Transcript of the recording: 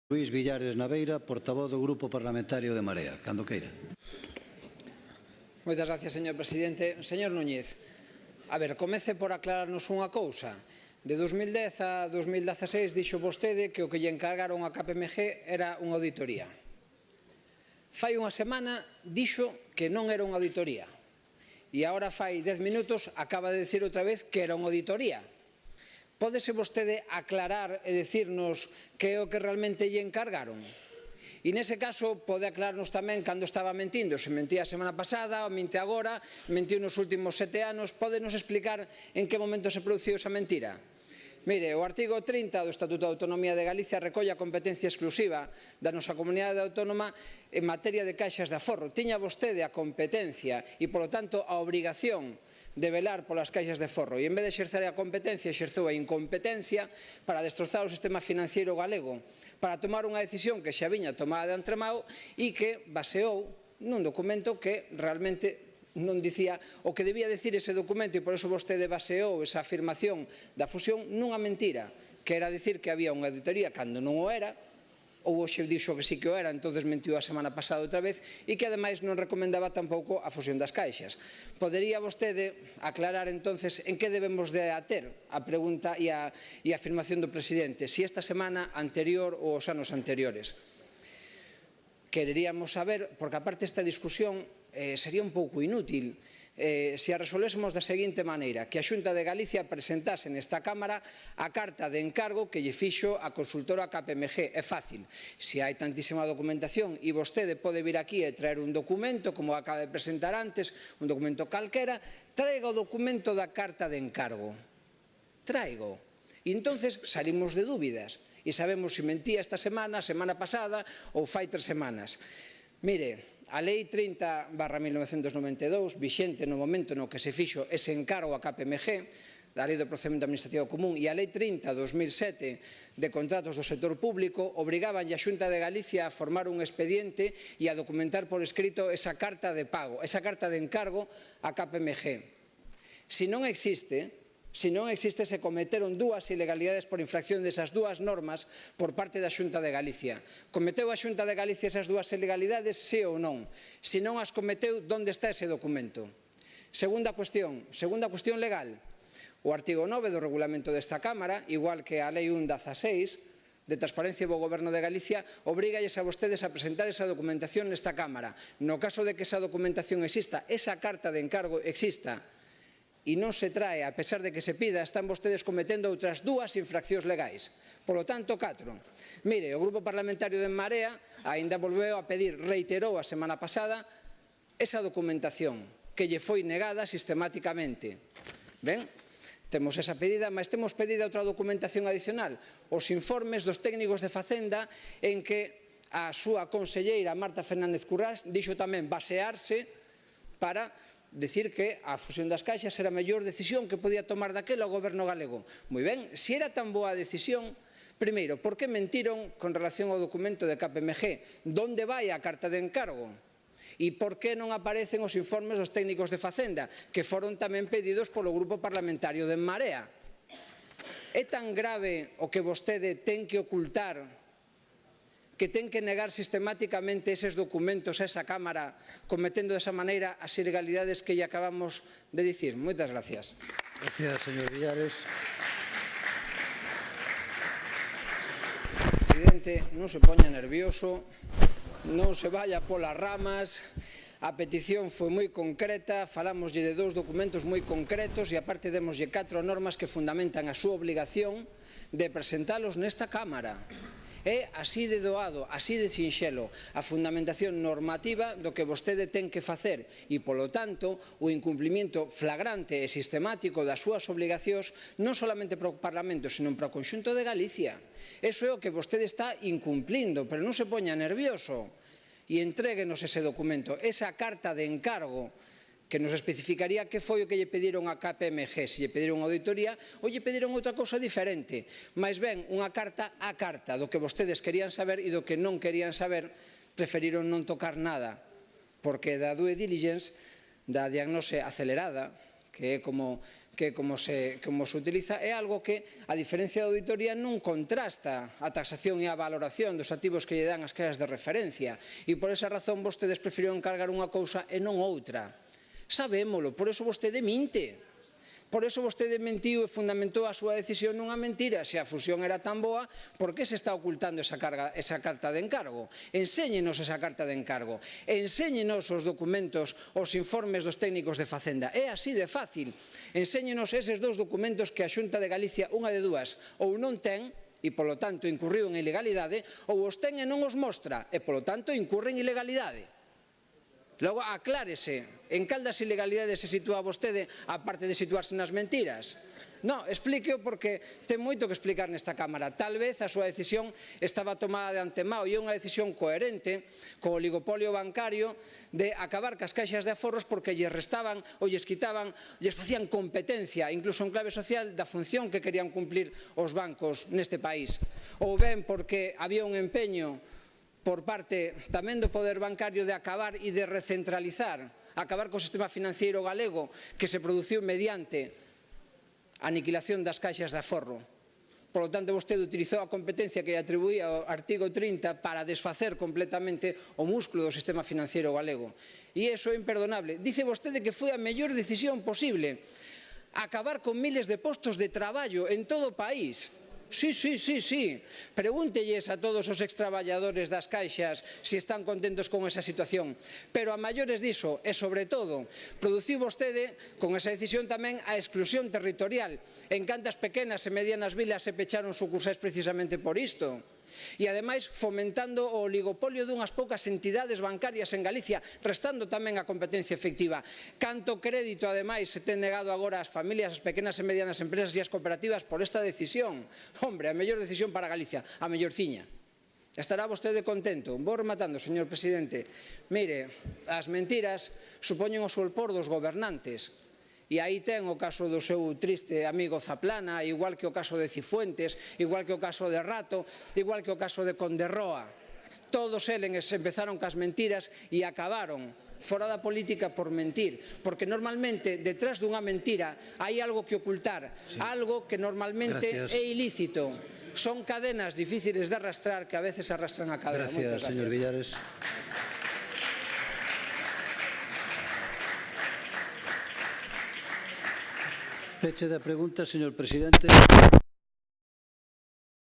Luís Villares Naveira, portavoz do Grupo Parlamentario de Marea. Cando queira. Moitas gracias, señor presidente. Señor Núñez, comece por aclararnos unha cousa. De 2010 a 2016 dixo vostede que o que lle encargaron a KPMG era unha auditoría. Fai unha semana dixo que non era unha auditoría. E agora fai 10 minutos acaba de decir outra vez que era unha auditoría. Pódese vostede aclarar e dicirnos que é o que realmente lle encargaron? E nese caso pode aclararnos tamén cando estaba mentindo, se mentía a semana pasada ou mente agora, mentiu nos últimos 7 anos, pódenos explicar en que momento se produciu esa mentira? Mire, o artigo 30 do Estatuto de Autonomía de Galicia recolle a competencia exclusiva da nosa comunidade autónoma en materia de caixas de aforro. Tiña vostede a competencia e, polo tanto, a obrigación de velar polas caixas de aforro e en vez de exercer a competencia exerceu a incompetencia para destrozar o sistema financiero galego, para tomar unha decisión que xa viña tomada de antemao e que baseou nun documento que realmente non dicía o que debía decir ese documento e por iso vostede baseou esa afirmación da fusión nunha mentira, que era dicir que había unha auditoría cando non o era, ou hoxe dixo que sí que o era, entonces mentiu a semana pasada outra vez, e que ademais non recomendaba tampouco a fusión das caixas. Podería vostede aclarar entonces en que debemos de ater a pregunta e a afirmación do presidente, si esta semana anterior ou os anos anteriores? Quereríamos saber, porque aparte esta discusión sería un pouco inútil, se a resolvésemos da seguinte maneira, que a Xunta de Galicia presentase nesta Cámara a carta de encargo que lle fixo a consultora KPMG. É fácil. Se hai tantísima documentación e vostede pode vir aquí e traer un documento, como acaba de presentar antes, un documento calquera, traiga o documento da carta de encargo. Traigo. E entonces salimos de dúbidas e sabemos se mentía esta semana, a semana pasada ou fai 3 semanas. Mire, a Lei 30/1992, vixente no momento no que se fixo ese encargo a KPMG, da Lei do Procedemento Administrativo Común, e a Lei 30/2007 de contratos do sector público, obrigaban a Xunta de Galicia a formar un expediente e a documentar por escrito esa carta de pago, esa carta de encargo a KPMG. Se non existe, se cometeron 2 ilegalidades por infracción desas 2 normas por parte da Xunta de Galicia. Cometeu a Xunta de Galicia esas 2 ilegalidades, sí ou non? Se non as cometeu, onde está ese documento? Segunda cuestión legal. O artigo 9 do regulamento desta Cámara, igual que a Lei 1/16, de Transparencia e Bo Goberno de Galicia, obrígalles a vostedes a presentar esa documentación nesta Cámara. No caso de que esa documentación exista, esa carta de encargo exista, e non se trae, a pesar de que se pida, están vostedes cometendo outras 2 infraccións legais. Polo tanto, 4. Mire, o Grupo Parlamentario de Marea aínda volveu a pedir, reiterou a semana pasada, esa documentación que lle foi negada sistemáticamente. Ben, temos esa pedida, mas temos pedida outra documentación adicional, os informes dos técnicos de Facenda en que a súa conselleira Marta Fernández Currás dixo tamén basearse para dicir que a fusión das caixas era a mellor decisión que podía tomar daquela o goberno galego. Moi ben, se era tan boa decisión, primeiro, por que mentiron con relación ao documento de KPMG? Donde vai a carta de encargo? E por que non aparecen os informes dos técnicos de Facenda, que foron tamén pedidos polo Grupo Parlamentario de En Marea? É tan grave o que vostede ten que ocultar que ten que negar sistemáticamente eses documentos a esa Cámara, cometendo desa maneira as ilegalidades que lle acabamos de dicir? Moitas gracias. Gracias, señor Villares. Presidente, non se poña nervioso, non se vaya polas ramas. A petición foi moi concreta, falámoslle de 2 documentos moi concretos e aparte démoslle 4 normas que fundamentan a súa obligación de presentalos nesta Cámara. É así de doado, así de sinxelo, a fundamentación normativa do que vostede ten que facer e, polo tanto, o incumplimiento flagrante e sistemático das súas obligacións non solamente para o Parlamento, senón para o conxunto de Galicia. Eso é o que vostede está incumplindo, pero non se poña nervioso e entréguenos ese documento, esa carta de encargo que nos especificaría que foi o que lle pediron a KPMG, se lle pediron unha auditoría ou lle pediron outra cousa diferente. Mais ben, unha carta a carta do que vostedes querían saber e do que non querían saber, preferiron non tocar nada, porque da due diligence, da diagnose acelerada, que é como que como se utiliza é algo que, a diferencia da auditoría, non contrasta a taxación e a valoración dos activos que lle dan as casas de referencia, e por esa razón vostedes preferiron encargar unha cousa e non outra. Sabémolo, por eso vostede minte. Por eso vostede mentiu e fundamentou a súa decisión nunha mentira. Se a fusión era tan boa, por que se está ocultando esa carta de encargo? Enséñenos esa carta de encargo. Enséñenos os documentos, os informes dos técnicos de Facenda. É así de fácil. Enséñenos eses dous documentos que a Xunta de Galicia, unha de dúas, ou non ten, e polo tanto incurriu en ilegalidade, ou os ten e non os mostra, e polo tanto incurre en ilegalidade. Logo, aclárese, en cal das ilegalidades se sitúa vostede, aparte de situarse nas mentiras? Non, explíqueo porque ten moito que explicar nesta Cámara. Tal vez a súa decisión estaba tomada de antemao e é unha decisión coherente co oligopolio bancario de acabar cas caixas de aforros porque lles restaban ou lles quitaban, lles facían competencia, incluso en clave social, da función que querían cumplir os bancos neste país. Ou ben porque había un empeño por parte tamén do poder bancario de acabar e de recentralizar, acabar co sistema financiero galego que se produciu mediante a aniquilación das caixas de aforro. Por lo tanto, vostede utilizou a competencia que lle atribuía ao artigo 30 para desfacer completamente o músculo do sistema financiero galego. E iso é imperdonable. Dice vostede que foi a mellor decisión posible acabar con miles de postos de traballo en todo o país. Sí. Pregúntelles a todos os extraballadores das caixas se están contentos con esa situación. Pero a maiores diso, e sobre todo, produciu vostede con esa decisión tamén a exclusión territorial. En cantas pequenas e medianas vilas se pecharon sucursais precisamente por isto. E, ademais, fomentando o oligopolio dunhas poucas entidades bancarias en Galicia, restando tamén a competencia efectiva. Canto crédito, ademais, se ten negado agora ás familias, ás pequenas e medianas empresas e ás cooperativas por esta decisión. Hombre, a mellor decisión para Galicia, a mellorciña. Estará vostede contento. Vou rematando, señor presidente. Mire, as mentiras supoñen o solpor dos gobernantes. E aí ten o caso do seu triste amigo Zaplana, igual que o caso de Cifuentes, igual que o caso de Rato, igual que o caso de Conderroa. Todos eles empezaron cas mentiras e acabaron fora da política por mentir, porque normalmente detrás dunha mentira hai algo que ocultar, algo que normalmente é ilícito. Son cadenas difíciles de arrastrar que a veces arrastran a cadena. Gracias, señor Villares. Peche da pregunta, señor presidente.